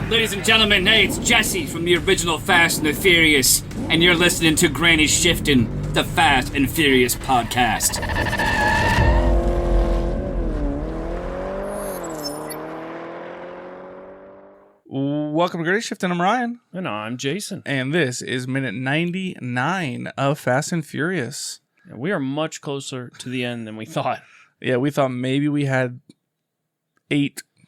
Ladies and gentlemen, hey, it's Jesse from the original Fast and the Furious, and you're listening to Granny Shifting, the Fast and Furious podcast. Welcome to Granny Shifting. I'm Ryan. And I'm Jason. And this is minute 99 of Fast and Furious. We are much closer to the end than we thought. Yeah, we thought maybe we had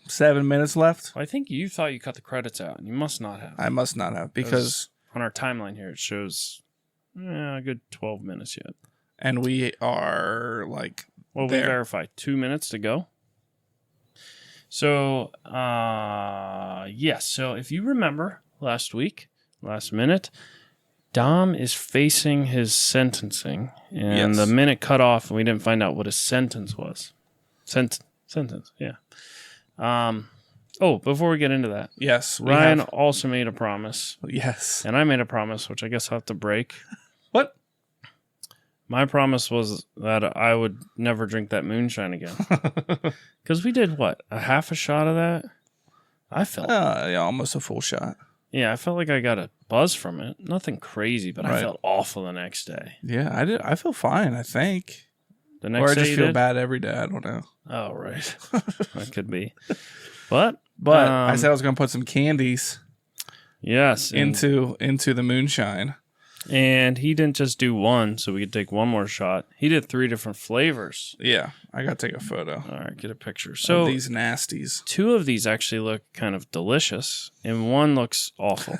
7 minutes left. I think you thought you cut the credits out, and you must not have. I must not have, because on our timeline here, it shows a good 12 minutes yet. And we are like Well, we verified 2 minutes to go. So, yes. So if you remember last minute, Dom is facing his sentencing, and the minute cut off, and we didn't find out what his sentence was. Sentence, yeah. Before we get into that. Yes. Ryan also made a promise. Yes. And I made a promise, which I guess I'll have to break. What? My promise was that I would never drink that moonshine again. Because we did, what, a half a shot of that? I felt... almost a full shot. Yeah, I felt like I got a buzz from it. Nothing crazy, but I felt awful the next day. Yeah, I did. I feel fine, I think. The next day I just feel bad every day. I don't know. Oh, right. That could be. But I said I was going to put some candies into the moonshine. And he didn't just do one, so we could take one more shot. He did 3 different flavors. Yeah, I got to take a photo. All right, get a picture. So of these nasties. 2 of these actually look kind of delicious, and 1 looks awful.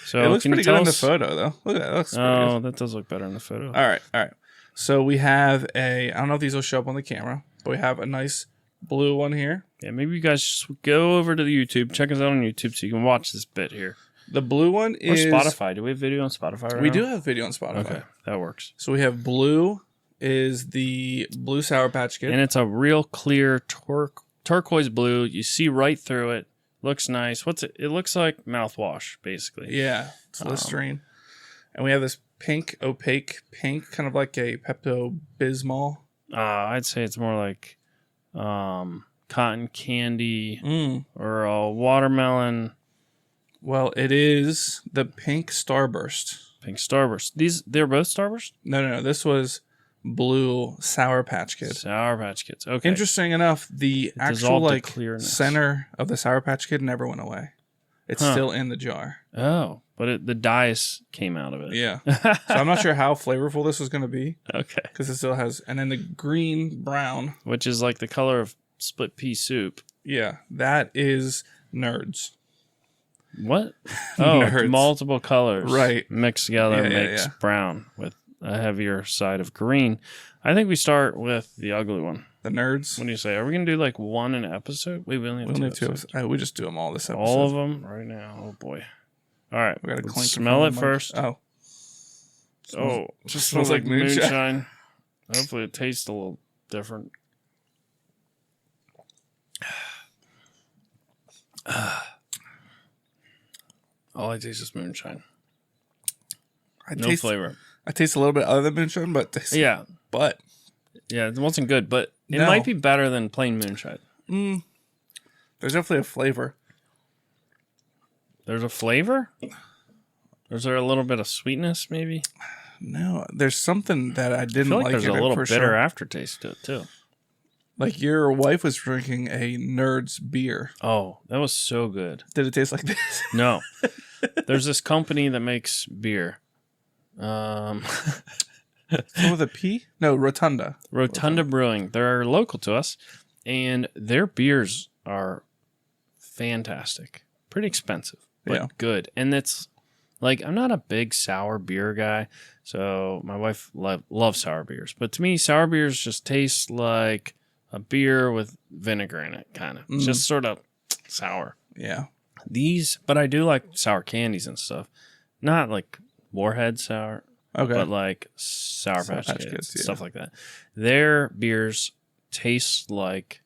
So it looks pretty good in the us? photo, though. Look at that. It looks pretty good. That does look better in the photo. All right. So we have I don't know if these will show up on the camera, but we have a nice blue one here. Yeah, maybe you guys just go over to the YouTube, check us out on YouTube so you can watch this bit here. The blue one is... Or Spotify. Do we have video on Spotify right now? We do have video on Spotify. Okay, that works. So we have blue is the blue Sour Patch Kid. And it's a real clear turquoise blue. You see right through it. Looks nice. What's it? It looks like mouthwash, basically. Yeah, it's Listerine. And we have this pink, opaque pink, kind of like a Pepto-Bismol. I'd say it's more like cotton candy or a watermelon. Well, it is the pink Starburst. Pink Starburst. They're both Starburst? No. This was blue Sour Patch Kid. Sour Patch Kids. Okay. Interesting enough, the actual center of the Sour Patch Kid never went away. It's still in the jar. Oh, but the dyes came out of it. Yeah. So I'm not sure how flavorful this is going to be. Okay. Because it still has, and then the green brown, which is like the color of split pea soup. Yeah, that is Nerds. What? Oh, Nerds. Multiple colors, right? Mixed together makes brown with a heavier side of green. I think we start with the ugly one. The Nerds. What do you say? Are we gonna do like one an episode? We only have two episodes. We just do them all this episode. All of them right now. Oh boy! All right, we gotta smell it first. Oh, just smells like moonshine. Hopefully, it tastes a little different. All I taste is moonshine. No flavor. I taste a little bit other than moonshine, but yeah, it wasn't good, but it might be better than plain moonshine. There's definitely a flavor. There's a flavor? Or is there a little bit of sweetness, maybe? No, there's something that I didn't I feel like. There's a little bitter aftertaste to it too. Like your wife was drinking a Nerds beer. Oh, that was so good. Did it taste like this? No. There's this company that makes beer. With a P? No, Rotunda. Rotunda Brewing. They're local to us, and their beers are fantastic. Pretty expensive, but good. And it's like, I'm not a big sour beer guy, so my wife loves sour beers. But to me, sour beers just taste like a beer with vinegar in it, kind of. It's just sort of sour. Yeah. But I do like sour candies and stuff. Not like Warhead sour, but like Sour Patch Kids, stuff like that. Their beers taste like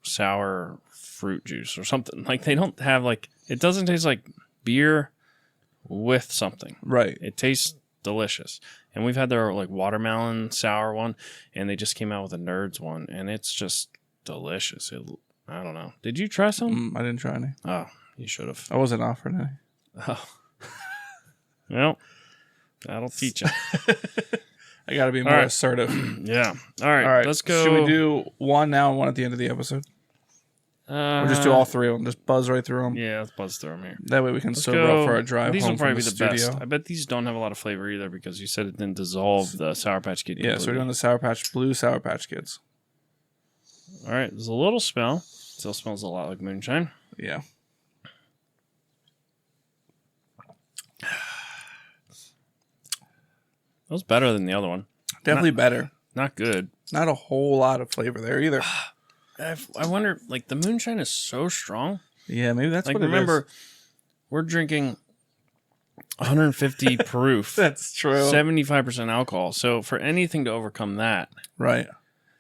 sour fruit juice or something. Like, they don't have it doesn't taste like beer with something. Right. It tastes delicious. And we've had their watermelon sour one, and they just came out with a Nerds one, and it's just delicious. I don't know. Did you try some? I didn't try any. Oh, you should have. I wasn't offered any. Oh. Well, that'll teach you. I got to be more assertive. Yeah. All right. Let's go. Should we do one now and one at the end of the episode? Or just do all three of them? Just buzz right through them? Yeah, let's buzz through them here. That way we can sober up for our drive these home will probably from be the the studio. best. I bet these don't have a lot of flavor either because you said it didn't dissolve the Sour Patch Kid. Yeah, so we're doing the Blue Sour Patch Kids. All right, there's a little smell. Still smells a lot like moonshine. Yeah. That was better than the other one. Definitely better. Not good. Not a whole lot of flavor there either. I wonder, like, the moonshine is so strong. Yeah, maybe that's what it is. Remember, we're drinking 150 proof. That's true. 75% alcohol. So for anything to overcome that. Right.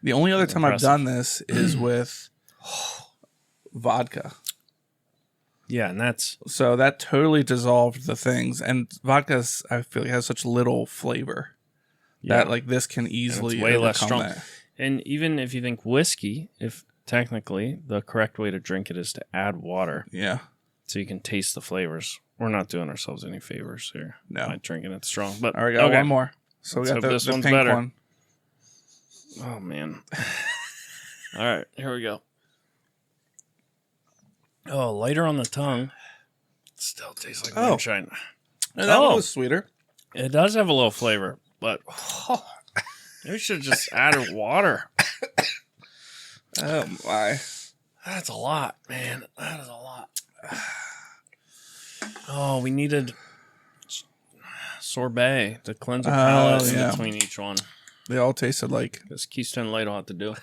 The only other time I've done this is with vodka. Yeah, and that's... So that totally dissolved the things. And vodka, I feel like, has such little flavor that, like, this can easily way less strong. that. And even if you think whiskey, if technically the correct way to drink it is to add water. Yeah. So you can taste the flavors. We're not doing ourselves any favors here. No. By drinking it strong. But all right, got one more. So we got the this one's pink better. one. Oh, man. All right, here we go. Oh, lighter on the tongue. Still tastes like moonshine. And that one was sweeter. It does have a little flavor, but we should have just added water. Oh, my. That's a lot, man. That is a lot. Oh, we needed sorbet to cleanse our palate in between each one. They all tasted like... This Keystone Light will have to do.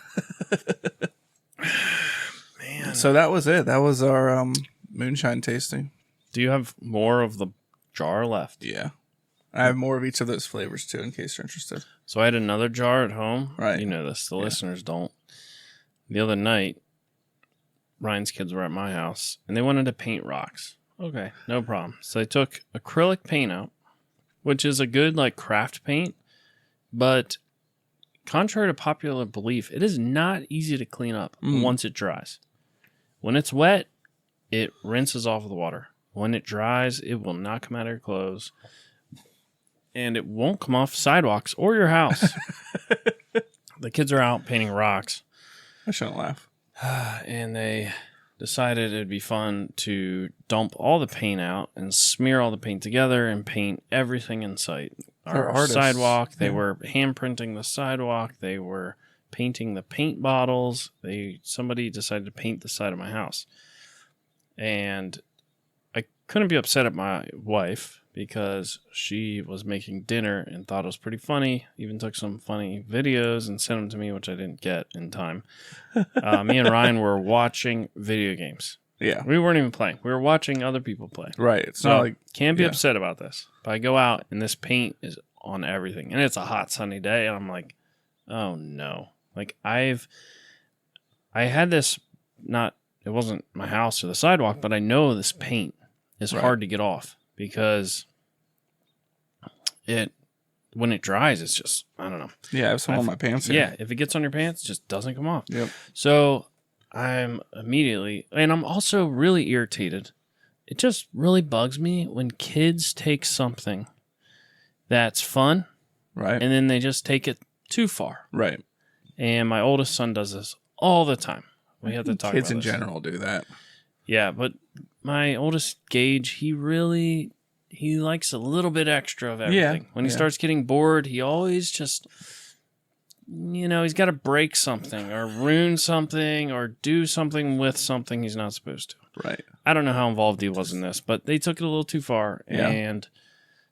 Man. So that was it. That was our moonshine tasting. Do you have more of the jar left? Yeah. I have more of each of those flavors, too, in case you're interested. So I had another jar at home. Right. You know this. The listeners don't. The other night, Ryan's kids were at my house, and they wanted to paint rocks. Okay, no problem. So they took acrylic paint out, which is a good, like, craft paint, but contrary to popular belief, it is not easy to clean up once it dries. When it's wet, it rinses off with the water. When it dries, it will not come out of your clothes, and it won't come off sidewalks or your house. The kids are out painting rocks. I shouldn't laugh. And they decided it'd be fun to dump all the paint out and smear all the paint together and paint everything in sight. Our sidewalk, they were hand printing the sidewalk. They were painting the paint bottles. Somebody decided to paint the side of my house. And I couldn't be upset at my wife because she was making dinner and thought it was pretty funny. Even took some funny videos and sent them to me, which I didn't get in time. Me and Ryan were watching video games. Yeah. We weren't even playing. We were watching other people play. Right. It's not like... Can't be upset about this. But I go out and this paint is on everything. And it's a hot, sunny day. And I'm like, oh, no. Like, I had this, it wasn't my house or the sidewalk, but I know this paint is hard to get off. Because when it dries, it's just, I don't know. Yeah, I have some on my pants here. Yeah, if it gets on your pants, it just doesn't come off. Yep. So I'm immediately, and I'm also really irritated. It just really bugs me when kids take something that's fun, right, and then they just take it too far. Right. And my oldest son does this all the time. We have to talk about kids in general do that. Yeah, but my oldest Gage, he likes a little bit extra of everything. When he starts getting bored, he always just, he's got to break something or ruin something or do something with something he's not supposed to. Right. I don't know how involved he was in this, but they took it a little too far. Yeah. And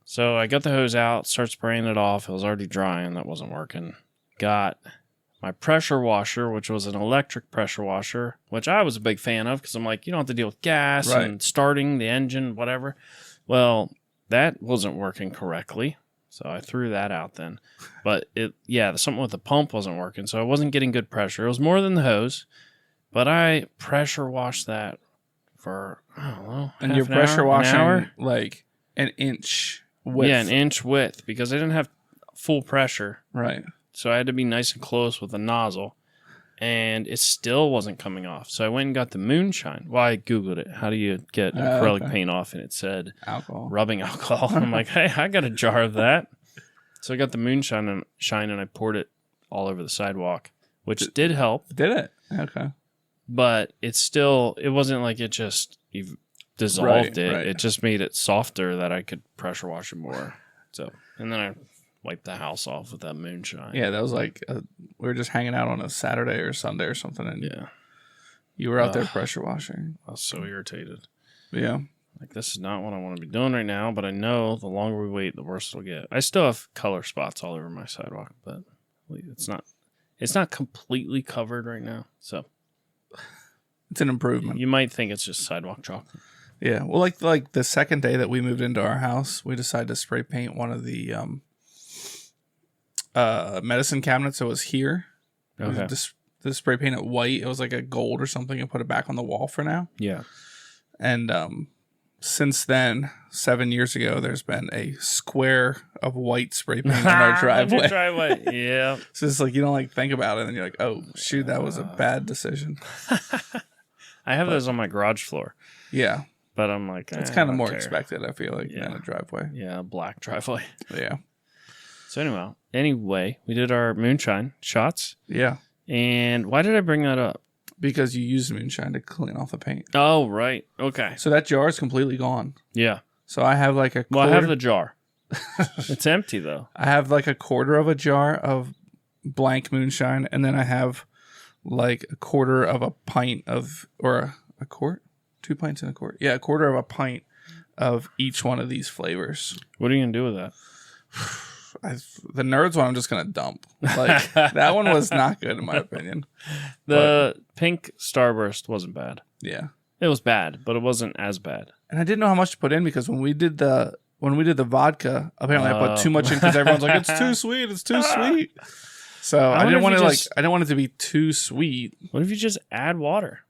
so I got the hose out, start spraying it off. It was already drying. That wasn't working. Got my pressure washer, which was an electric pressure washer, which I was a big fan of because I'm like, you don't have to deal with gas and starting the engine, whatever. Well, that wasn't working correctly, so I threw that out then. But something with the pump wasn't working, so I wasn't getting good pressure. It was more than the hose, but I pressure washed that for, I don't know, and you're pressure washing like an inch width. Yeah, an inch width because I didn't have full pressure. Right. So I had to be nice and close with the nozzle. and it still wasn't coming off. So I went and got the moonshine. Well, I Googled it. How do you get acrylic paint off? And it said rubbing alcohol. I'm like, hey, I got a jar of that. So I got the moonshine and I poured it all over the sidewalk, which did help. Did it? Okay. But it wasn't like it just dissolved it. Right. It just made it softer that I could pressure wash it more. So, and then I wiped the house off with that moonshine. Yeah, that was like we were just hanging out on a Saturday or Sunday or something, and you were out there pressure washing. I was so irritated. Yeah, like this is not what I want to be doing right now. But I know the longer we wait, the worse it'll get. I still have color spots all over my sidewalk, but it's not completely covered right now. So it's an improvement. You might think it's just sidewalk chalk. Yeah, well, like the second day that we moved into our house, we decided to spray paint one of the medicine cabinets that was here. Okay. The spray paint it white. It was like a gold or something, and put it back on the wall for now. Yeah. And since then, 7 years ago, there's been a square of white spray paint on our driveway. Yeah. So it's like you don't like think about it, and you're like, oh shoot, that was a bad decision. I have those on my garage floor. Yeah. But I'm like, it's kind of more expected, I feel like, than a driveway. Yeah, black driveway. Yeah. So anyway, we did our moonshine shots. Yeah. And why did I bring that up? Because you used moonshine to clean off the paint. Oh, right. Okay. So that jar is completely gone. Yeah. So I have like a quarter. Well, I have the jar. It's empty, though. I have like a quarter of a jar of blank moonshine, and then I have like a quarter of a pint of, or a quart? 2 pints and a quart. Yeah, a quarter of a pint of each one of these flavors. What are you going to do with that? The Nerds one I'm just going to dump. Like, that one was not good in my opinion. The pink Starburst wasn't bad. Yeah. It was bad, but it wasn't as bad. And I didn't know how much to put in because when we did the vodka, apparently I put too much in because everyone's like, it's too sweet, it's too sweet. So I didn't want it to be too sweet. What if you just add water?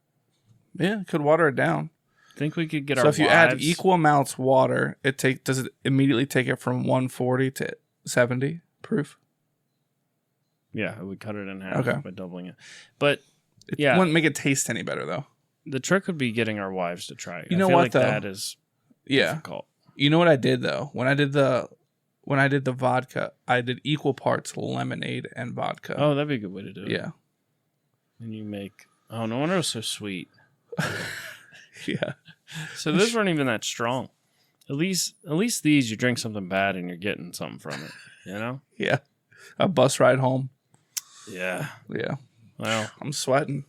Yeah, could water it down. Think we could get so if you add equal amounts water, does it immediately take it from 140 to 70 proof? Yeah, it would cut it in half by doubling it. But it wouldn't make it taste any better though. The trick would be getting our wives to try it. You know what? Like that is difficult. You know what I did though? When I did the vodka, I did equal parts lemonade and vodka. Oh, that'd be a good way to do it. Yeah. And you make no wonder it was so sweet. Yeah. So those weren't even that strong. At least these you drink something bad and you're getting something from it. You know? Yeah. A bus ride home. Yeah. Yeah. Well, I'm sweating.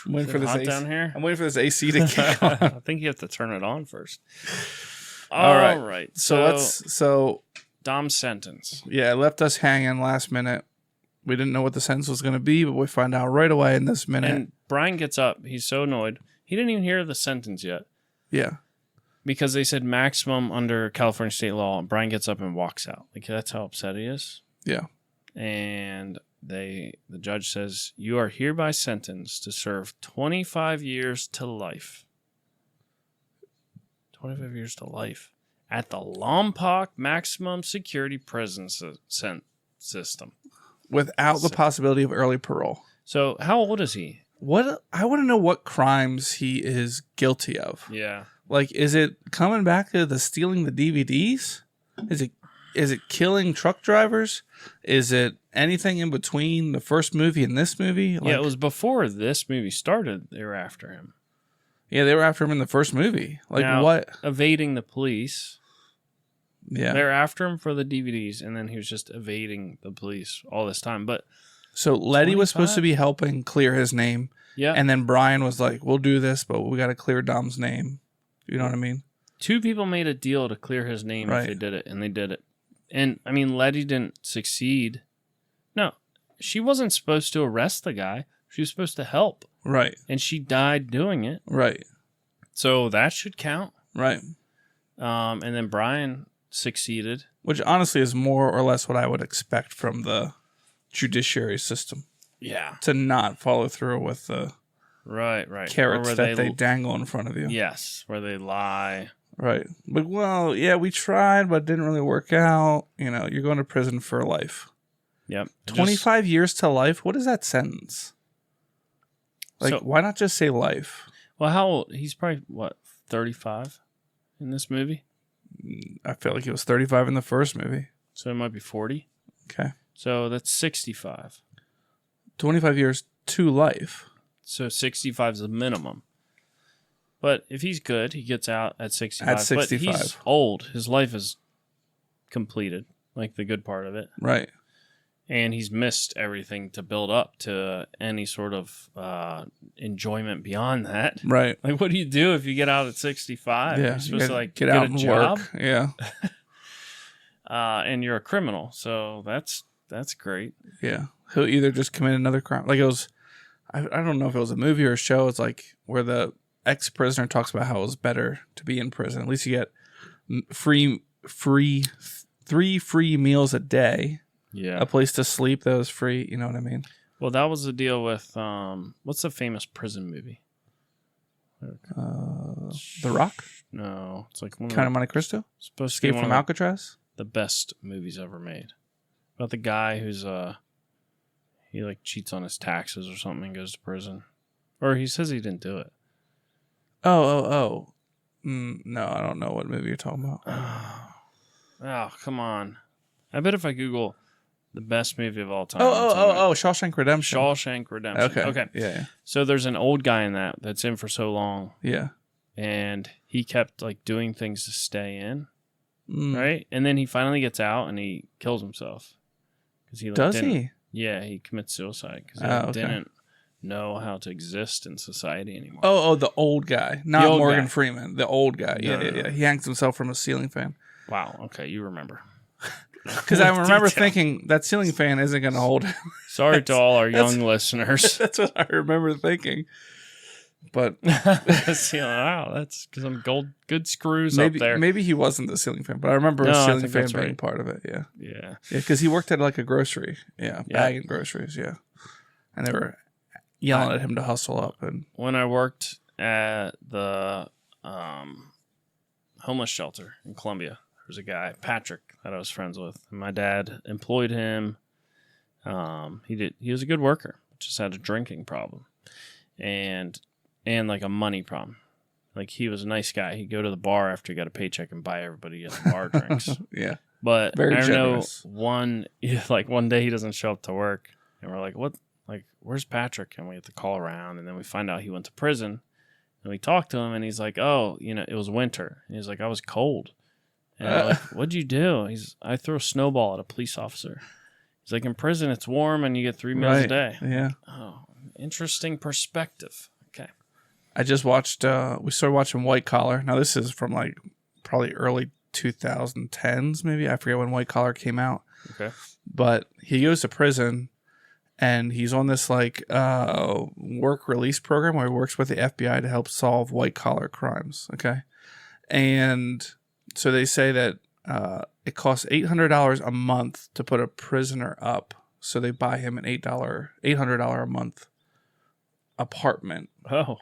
I'm waiting for this AC down here. I'm waiting for this AC to kick on. I think you have to turn it on first. All right. So Dom's sentence. Yeah, it left us hanging last minute. We didn't know what the sentence was going to be, but we find out right away in this minute. And Brian gets up. He's so annoyed. He didn't even hear the sentence yet. Yeah. Because they said maximum under California state law. And Brian gets up and walks out. Like, that's how upset he is. Yeah. And the judge says, you are hereby sentenced to serve 25 years to life. 25 years to life. At the Lompoc Maximum Security Prison System. Without the possibility of early parole. So, how old is he? I want to know what crimes he is guilty of. Yeah. Like, is it coming back to the stealing the DVDs? Is it killing truck drivers? Is it anything in between the first movie and this movie? Like, yeah, it was before this movie started. They were after him. Yeah, they were after him in the first movie. Like, now, what? Evading the police. Yeah. They were after him for the DVDs, and then he was just evading the police all this time. But so Letty was supposed to be helping clear his name. Yeah. And then Brian was like, we'll do this, but we got to clear Dom's name. You know what I mean? Two people made a deal to clear his name if they did it, and they did it. And, I mean, Letty didn't succeed. No, she wasn't supposed to arrest the guy. She was supposed to help. Right. And she died doing it. Right. So that should count. Right. And then Brian succeeded. Which honestly is more or less what I would expect from the judiciary system. Yeah. To not follow through with the carrots that they dangle in front of you. Yes, where they lie. Right. But, well, yeah, we tried, but it didn't really work out. You know, you're going to prison for life. Yep. 25 years to life? What is that sentence? Like, why not just say life? Well, how old? He's probably, 35 in this movie? I feel like he was 35 in the first movie. So it might be 40. Okay. So that's 65. 25 years to life. So 65 is the minimum. But if he's good, he gets out at 65. At 65. But he's old. His life is completed, like the good part of it. Right. And he's missed everything to build up to any sort of enjoyment beyond that. Right. Like, what do you do if you get out at 65? Yeah. You're supposed to, like, get out and job? work. Yeah. And you're a criminal. So that's great. Yeah. He'll either just commit another crime. Like, it was, I don't know if it was a movie or a show. It's like where the ex-prisoner talks about how it was better to be in prison. At least you get three free meals a day. Yeah. A place to sleep that was free. You know what I mean? Well, that was the deal with, what's the famous prison movie? The Rock? No. It's like one Count of of Monte Cristo? supposed to be Escape one from of Alcatraz? the best movies ever made. About the guy who's, he like cheats on his taxes or something and goes to prison. Or he says he didn't do it. Oh. No, I don't know what movie you're talking about. Oh, come on. I bet if I Google the best movie of all time. Shawshank Redemption. Shawshank Redemption. Okay. Yeah. So there's an old guy in that's in for so long. Yeah. And he kept like doing things to stay in. Right? And then he finally gets out and he kills himself. Does he? Yeah, he commits suicide because he didn't know how to exist in society anymore. Oh, the old guy. Not old Morgan guy. Freeman. The old guy. Yeah. He hangs himself from a ceiling fan. Wow. Okay, you remember. Because I remember thinking that ceiling fan isn't going to hold him. Sorry to all our young listeners. That's what I remember thinking. But wow, that's because I'm good screws up there. Maybe he wasn't the ceiling fan, but I remember a ceiling fan being part of it. Yeah. Yeah. Yeah, because he worked at like a grocery. Yeah, bagging groceries. Yeah. And they were yelling at him to hustle up. And when I worked at the homeless shelter in Columbia, there was a guy, Patrick, that I was friends with. And my dad employed him. He was a good worker, just had a drinking problem. And like a money problem. Like he was a nice guy. He'd go to the bar after he got a paycheck and buy everybody bar drinks. Yeah. But very I generous. know one day he doesn't show up to work and we're like, what? Like, where's Patrick? And we have to call around and then we find out he went to prison and we talked to him and he's like, oh, it was winter. And he's like, I was cold. And we're like, what'd you do? I threw a snowball at a police officer. He's like, in prison it's warm and you get 3 meals a day. Yeah. Oh, interesting perspective. Okay. I just watched, we started watching White Collar. Now, this is from like probably early 2010s, maybe. I forget when White Collar came out. Okay. But he goes to prison and he's on this like work release program where he works with the FBI to help solve white collar crimes. Okay. And so they say that it costs $800 a month to put a prisoner up. So they buy him an $800 a month apartment. Oh.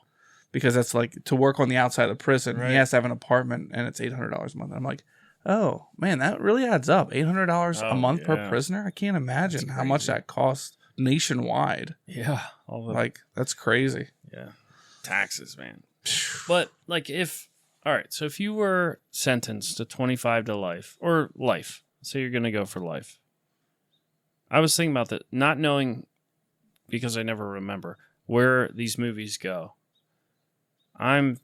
Because that's like to work on the outside of the prison. Right. He has to have an apartment and it's $800 a month. And I'm like, oh man, that really adds up. $800 a month per prisoner. I can't imagine how much that costs nationwide. Yeah. That's crazy. Yeah. Taxes, man. But like so if you were sentenced to 25 to life or life, say you're going to go for life. I was thinking about that, not knowing because I never remember where these movies go. I'm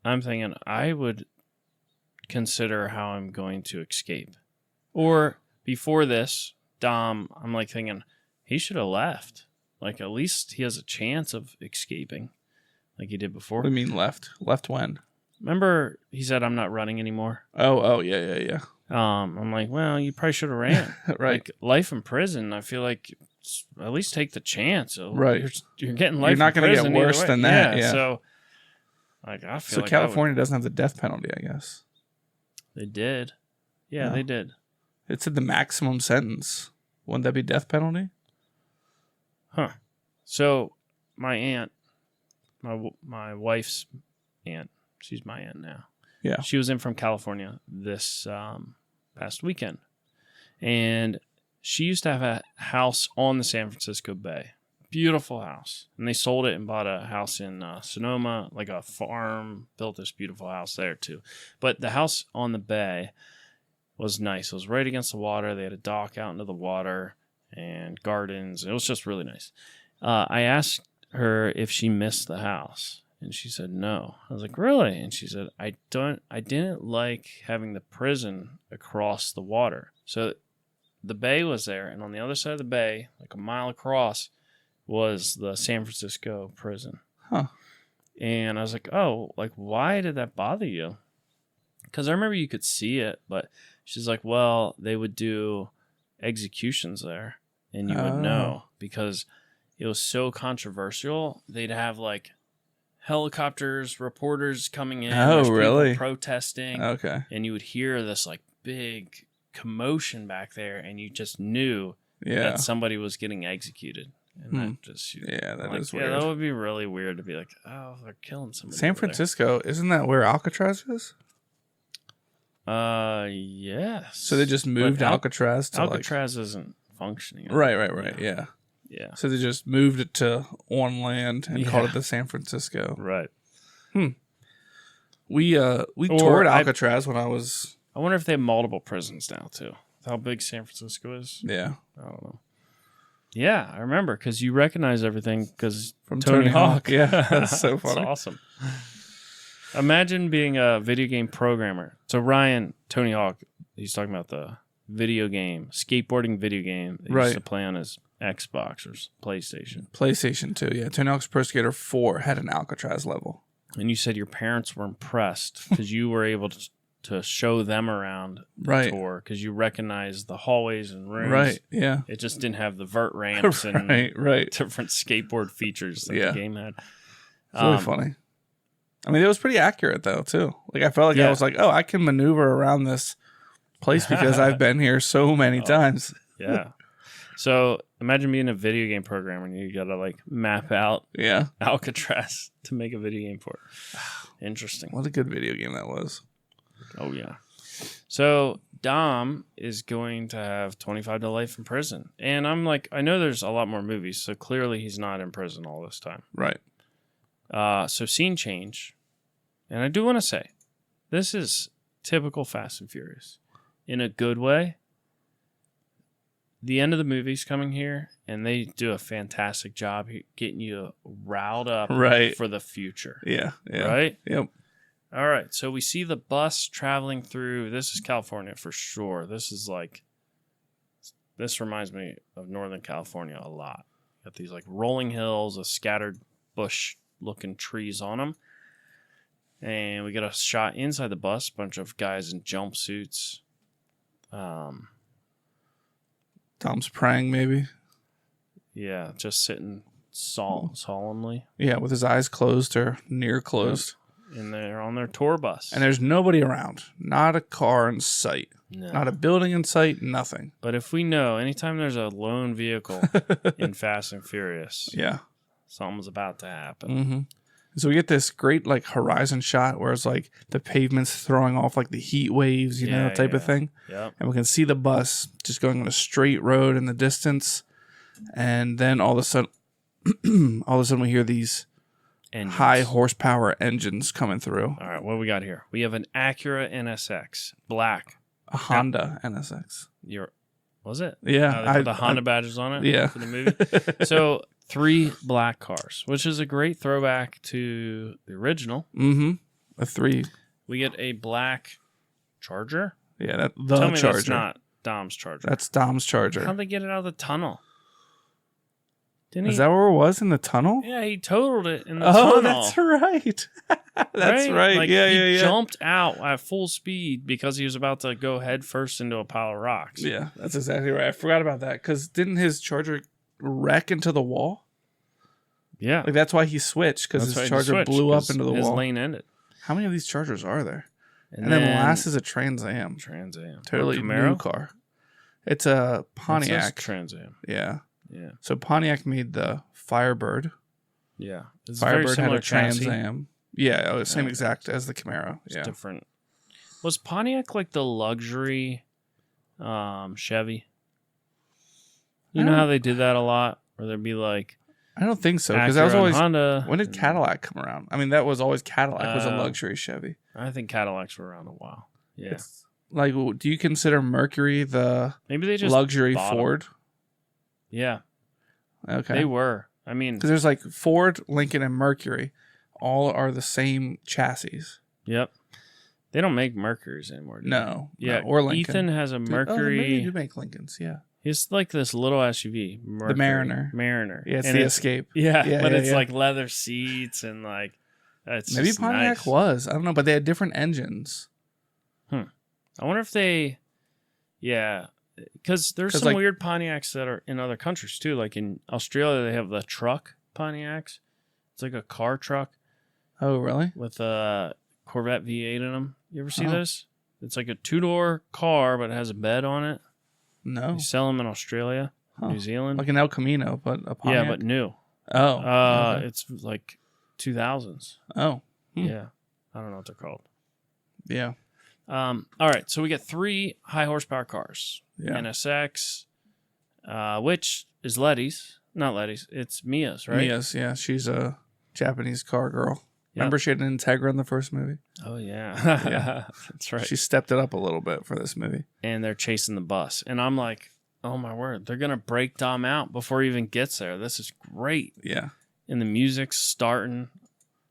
thinking I would consider how I'm going to escape. Or before this, Dom, I'm like thinking he should have left. Like at least he has a chance of escaping like he did before. What do you mean left? Left when? Remember he said I'm not running anymore? Oh, yeah. I'm like, well, you probably should have ran. Right. Like life in prison, I feel like at least take the chance. Right. You're getting life in prison. You're not going to get worse than that. Yeah. So like I feel like California doesn't have the death penalty, I guess. They did. Yeah, they did. It said the maximum sentence. Wouldn't that be death penalty? Huh. So my aunt, my wife's aunt, she's my aunt now. Yeah. She was in from California this past weekend. And she used to have a house on the San Francisco Bay. beautiful house. And they sold it and bought a house in Sonoma, like a farm, built this beautiful house there too. But the house on the bay was nice. It was right against the water. They had a dock out into the water and gardens. It was just really nice. I asked her if she missed the house, and she said no. I was like, really? And she said, I didn't like having the prison across the water. So the bay was there, and on the other side of the bay, like a mile across, was the San Francisco prison. Huh. And I was like, oh, like, why did that bother you? Because I remember you could see it, but she's like, well, they would do executions there, and you would know, because it was so controversial. They'd have like helicopters, reporters coming in. Oh, really? Protesting. Okay. And you would hear this like big commotion back there, and you just knew that somebody was getting executed. And that just that is weird. Yeah, that would be really weird to be like, oh, they're killing somebody. San Francisco, isn't that where Alcatraz is? Yes. So they just moved Alcatraz to Alcatraz isn't functioning. Right. Yeah. So they just moved it to on land and called it the San Francisco. Right. We toured Alcatraz when I was. I wonder if they have multiple prisons now too. How big San Francisco is? Yeah. I don't know. Yeah, I remember because you recognize everything because from Tony Hawk. Yeah, that's so funny. That's awesome. Imagine being a video game programmer. So Ryan, Tony Hawk, he's talking about the video game, skateboarding video game that he used to play on his Xbox or PlayStation. PlayStation 2, yeah. Tony Hawk's Pro Skater 4 had an Alcatraz level. And you said your parents were impressed because you were able to show them around the tour because you recognized the hallways and rooms. Right, yeah. It just didn't have the vert ramps and different skateboard features that the game had. It's really funny. I mean, it was pretty accurate, though, too. Like, I felt like I was like, oh, I can maneuver around this place because I've been here so many times. Yeah. So imagine being a video game programmer and you got to, like, map out Alcatraz to make a video game for it. Interesting. What a good video game that was. Oh, yeah. So Dom is going to have 25 to life in prison. And I'm like, I know there's a lot more movies, so clearly he's not in prison all this time. Right. So scene change. And I do want to say, this is typical Fast and Furious. In a good way. The end of the movie's coming here, and they do a fantastic job getting you riled up for the future. Yeah. Right? Yep. All right, so we see the bus traveling through. This is California for sure. This reminds me of Northern California a lot. Got these like rolling hills, a scattered bush-looking trees on them. And we get a shot inside the bus, a bunch of guys in jumpsuits. Tom's praying, maybe. Yeah, just sitting solemnly. Yeah, with his eyes closed or near closed. And they're on their tour bus. And there's nobody around. Not a car in sight. No. Not a building in sight. Nothing. But if we know, anytime there's a lone vehicle in Fast and Furious, something's about to happen. Mm-hmm. So we get this great like horizon shot where it's like the pavement's throwing off like the heat waves, type of thing. Yep. And we can see the bus just going on a straight road in the distance. And then all of a sudden we hear these engines. High horsepower engines coming through. All right, what do we got here? We have an Acura NSX, black. A Honda NSX. Was it? Yeah. They put the Honda badges on it for the movie. So 3 black cars, which is a great throwback to the original. Mm-hmm. A 3. We get a black Charger. Yeah, Tell me Charger. That's not Dom's Charger. That's Dom's Charger. How'd they get it out of the tunnel? Is that where it was in the tunnel? Yeah, he totaled it in the tunnel. Oh, that's right. That's right. Like, he jumped out at full speed because he was about to go head first into a pile of rocks. Yeah, that's exactly right. I forgot about that because didn't his Charger wreck into the wall? Yeah. Like that's why he switched because his Charger blew up into the wall. His lane ended. How many of these Chargers are there? And then last is a Trans Am. Totally new car. It's a Pontiac. Trans Am. Yeah. Yeah. So Pontiac made the Firebird. Yeah. It's Firebird had a Trans Am. Yeah, same exact as the Camaro. It's different. Was Pontiac like the luxury Chevy? You know how they did that a lot? Where there'd be like I don't think so, because Acura that was and always Honda. When did Cadillac come around? I mean, that was always Cadillac was a luxury Chevy. I think Cadillacs were around a while. Yeah. Like, do you consider Mercury the Maybe they just luxury bought 'em. Ford? Yeah, Okay. they were. I mean, Because there's like Ford, Lincoln, and Mercury. All are the same chassis. yep. They don't make Mercuries anymore. Do No. they? Yeah. No, or Lincoln. Ethan has a Mercury. Maybe you do make Lincolns, yeah. It's like this little SUV. Mercury. The Mariner. Mariner. Yeah, it's And the Escape. Yeah, Yeah, but yeah, it's yeah. like leather seats and like it's Maybe just Pontiac nice. was. I don't know, but they had different engines. I wonder if they, because there's 'Cause, some like- weird Pontiacs that are in other countries too. Like in Australia, they have the truck Pontiacs. It's like a car truck Oh, really? with a Corvette V8 in them. You ever see Oh. this? It's like a 2-door car, but it has a bed on it. No. They sell them in Australia, Huh. New Zealand. Like an El Camino, but a Pontiac? Yeah, but new. Oh. Okay. It's like 2000s. Oh. Yeah, I don't know what they're called. Yeah. All right, so we get 3 high horsepower cars. Yeah. NSX, which is Letty's, not Letty's. It's Mia's, right? Mia's, yeah. She's a Japanese car girl. Yep. Remember she had an Integra in the first movie? Oh yeah, Yeah. that's right. She stepped it up a little bit for this movie. And they're chasing the bus, and I'm like, oh my word, they're gonna break Dom out before he even gets there. This is great, Yeah. and the music's starting.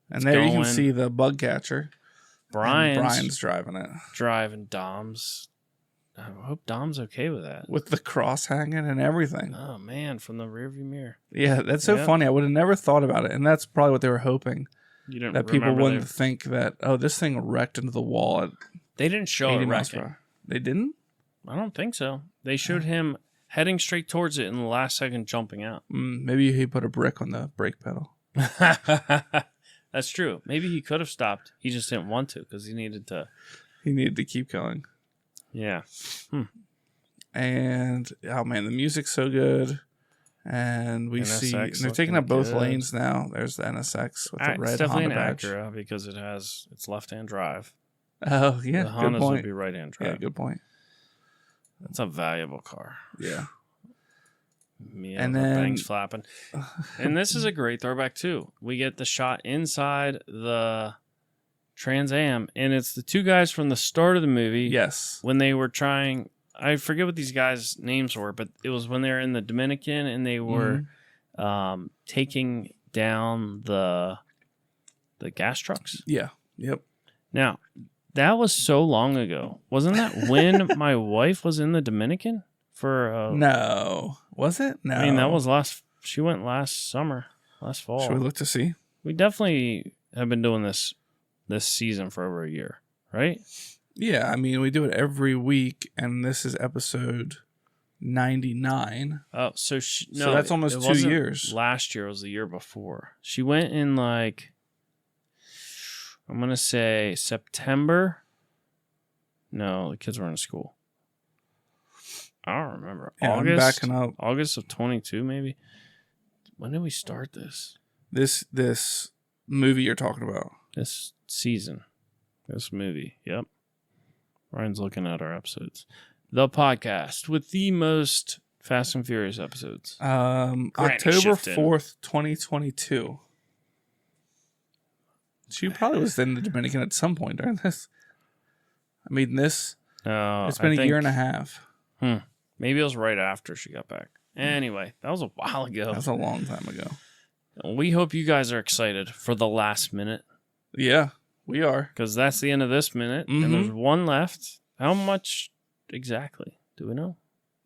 And there you can going. see the bug catcher. And Brian's Brian's driving it. driving Dom's. I hope Dom's okay with that. With the cross hanging and everything. Oh man, from the rearview mirror. Yeah, that's so Yep. funny. I would have never thought about it. And that's probably what they were hoping. You didn't That people remember wouldn't think that, oh, this thing wrecked into the wall at they didn't show 80 it miles per wrecking. hour. They didn't? I don't think so. They showed him heading straight towards it in the last second, jumping out. Maybe he put a brick on the brake pedal. That's true. Maybe he could have stopped. He just didn't want to because he needed to. He needed to keep going. Yeah. And, oh man, the music's so good. And we see, and NSX they're taking looking up both good. lanes now. There's the NSX with the It's red definitely Honda an badge. Acura because it has its left-hand drive. Oh, yeah, The good Hondas would point. be right-hand Yeah, drive. good point. That's a valuable car. Yeah. Yeah, And the then- bangs flapping. And this is a great throwback too. We get the shot inside the Trans Am, and it's the 2 guys from the start of the movie. Yes. When they were trying, I forget what these guys' names were, but it was when they were in the Dominican and they were taking down the gas trucks. Yeah. Yep. Now, that was so long ago. Wasn't that when my wife was in the Dominican for? No. Was it? No. I mean, that was she went last summer, last fall. Should we look to see? We definitely have been doing this season for over a year, right? Yeah, I mean, we do it every week, and this is episode 99. Oh, so that's almost it 2 wasn't years. Last year, it was the year before. She went in like, I'm gonna say September. No, the kids were in school. I don't remember. Yeah, I'm August, backing up. August of 22, maybe. When did we start this? This movie you're talking about. This season, this movie. Yep. Ryan's looking at our episodes. The podcast with the most Fast and Furious episodes. Granny October shifting. 4th, 2022. She probably was in the Dominican at some point during this. I mean, it's been a year and a half. Maybe it was right after she got back. Anyway, that was a while ago. That's a long time ago. We hope you guys are excited for the last minute Yeah, we are. because that's the end of this minute, Mhm. and there's one left. How much exactly? Do we know?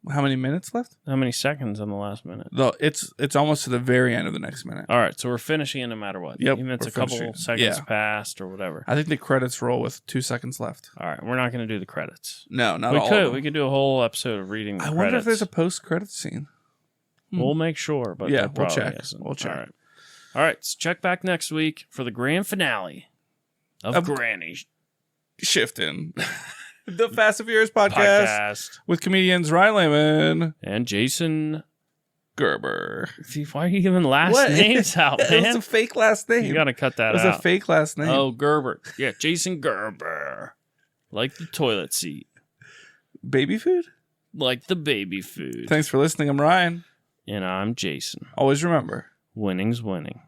How many minutes left? How many seconds in the last minute? Though it's almost to the very end of the next minute. All right, so we're finishing it no matter what. Yep, Even if it's we're a couple finishing. seconds Yeah. past or whatever. I think the credits roll with 2 seconds left. All right, we're not going to do the credits. No, not We all. of could. them. We could do a whole episode of reading the I credits. wonder if there's a post-credit scene. We'll make sure, but Yeah, there we'll probably check. isn't. We'll check. All right. All right, so check back next week for the grand finale of Granny Shifting. The Fast and Furious podcast Podcast with comedians Ryan Lehman, and Jason. Gerber. See, why are you giving last names out, It was man? a fake last name. You got to cut that It was out. a fake last name. Oh, Gerber. Yeah, Jason Gerber. Like the toilet seat. Baby food? Like the baby food. Thanks for listening. I'm Ryan. And I'm Jason. Always remember, winning's winning.